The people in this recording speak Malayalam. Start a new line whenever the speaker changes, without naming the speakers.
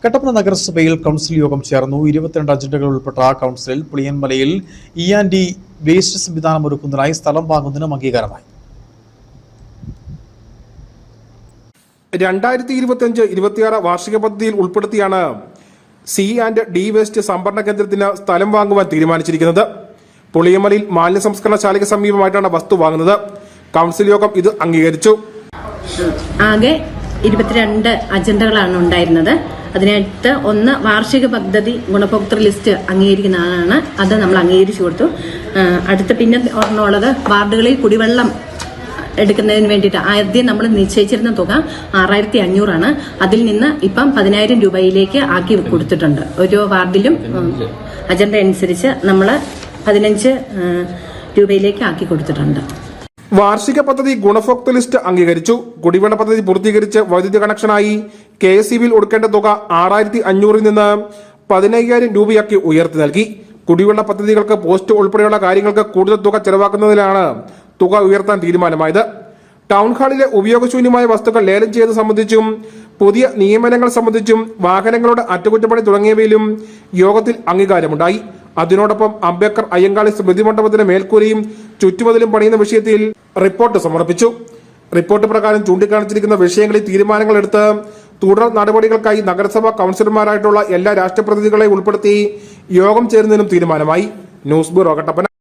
കട്ടപ്പന നഗരസഭയിൽ കൗൺസിൽ യോഗം ചേർന്നു. 22 അജണ്ടകൾ ഉൾപ്പെട്ട കൗൺസിലിൽ പുളിയൻമലയിൽ E&D വേസ്റ്റ് സംവിധാനം ഒരുക്കുന്നതിനായി സ്ഥലം വാങ്ങുന്നതിനും അംഗീകാരമായി.
2025-26 വാർഷിക പദ്ധതിയിൽ ഉൾപ്പെടുത്തിയാണ് C&D വേസ്റ്റ് സംഭരണ കേന്ദ്രത്തിന് സ്ഥലം വാങ്ങുവാൻ തീരുമാനിച്ചിരിക്കുന്നത്. പുളിയമലയിൽ മാലിന്യ സംസ്കരണ ശാലയ്ക്ക് സമീപമായിട്ടാണ് വസ്തു വാങ്ങുന്നത്. കൗൺസിൽ യോഗം ഇത് അംഗീകരിച്ചു.
ആകെ 22 അജണ്ടകളാണ് ഉണ്ടായിരുന്നത്. അതിനകത്ത് ഒന്ന് വാർഷിക പദ്ധതി ഗുണഭോക്തൃ ലിസ്റ്റ് അംഗീകരിക്കുന്നതാണ്. അത് നമ്മൾ അംഗീകരിച്ചു കൊടുത്തു. അടുത്ത പിന്നെ ഒരെണ്ണമുള്ളത് വാർഡുകളിൽ കുടിവെള്ളം എടുക്കുന്നതിന് വേണ്ടിയിട്ട് ആദ്യം നമ്മൾ നിശ്ചയിച്ചിരുന്ന തുക 6500 അതിൽ നിന്ന് ഇപ്പം 10,000 രൂപയിലേക്ക് ആക്കി കൊടുത്തിട്ടുണ്ട്. ഓരോ വാർഡിലും അജണ്ട അനുസരിച്ച് നമ്മൾ 15 രൂപയിലേക്ക് ആക്കി കൊടുത്തിട്ടുണ്ട്.
വാർഷിക പദ്ധതി ഗുണഭോക്തൃ ലിസ്റ്റ് അംഗീകരിച്ചു. കുടിവെള്ള പദ്ധതി പൂർത്തീകരിച്ച് വൈദ്യുതി കണക്ഷനായി KSEBിൽ കൊടുക്കേണ്ട തുക 6500 നിന്ന് 15,000 രൂപയാക്കി ഉയർത്തി നൽകി. കുടിവെള്ള പദ്ധതികൾക്ക് പോസ്റ്റ് ഉൾപ്പെടെയുള്ള കാര്യങ്ങൾക്ക് കൂടുതൽ തുക ചെലവാക്കുന്നതിലാണ് തുക ഉയർത്താൻ തീരുമാനമായത്. ടൗൺ ഹാളിലെ ഉപയോഗശൂന്യമായ വസ്തുക്കൾ ലേലം ചെയ്ത് സംബന്ധിച്ചും പുതിയ നിയമനങ്ങൾ സംബന്ധിച്ചും വാഹനങ്ങളുടെ അറ്റകുറ്റപ്പണി തുടങ്ങിയവയിലും യോഗത്തിൽ അംഗീകാരമുണ്ടായി. അതിനോടൊപ്പം അംബേദ്കർ അയ്യങ്കാളി സ്മൃതി മണ്ഡപത്തിന് മേൽക്കൂരയും ചുറ്റുമതിലും പണിയുന്ന വിഷയത്തിൽ റിപ്പോർട്ട് സമർപ്പിച്ചു. റിപ്പോർട്ട് പ്രകാരം ചൂണ്ടിക്കാണിച്ചിരിക്കുന്ന വിഷയങ്ങളിൽ തീരുമാനങ്ങൾ എടുത്ത് തുടർ നടപടികൾക്കായി നഗരസഭാ കൌൺസിലർമാരായിട്ടുള്ള എല്ലാ രാഷ്ട്രീയ പ്രതിനിധികളെ ഉൾപ്പെടുത്തി യോഗം ചേരുന്നതിനും തീരുമാനമായി. News bureau, Kattappana.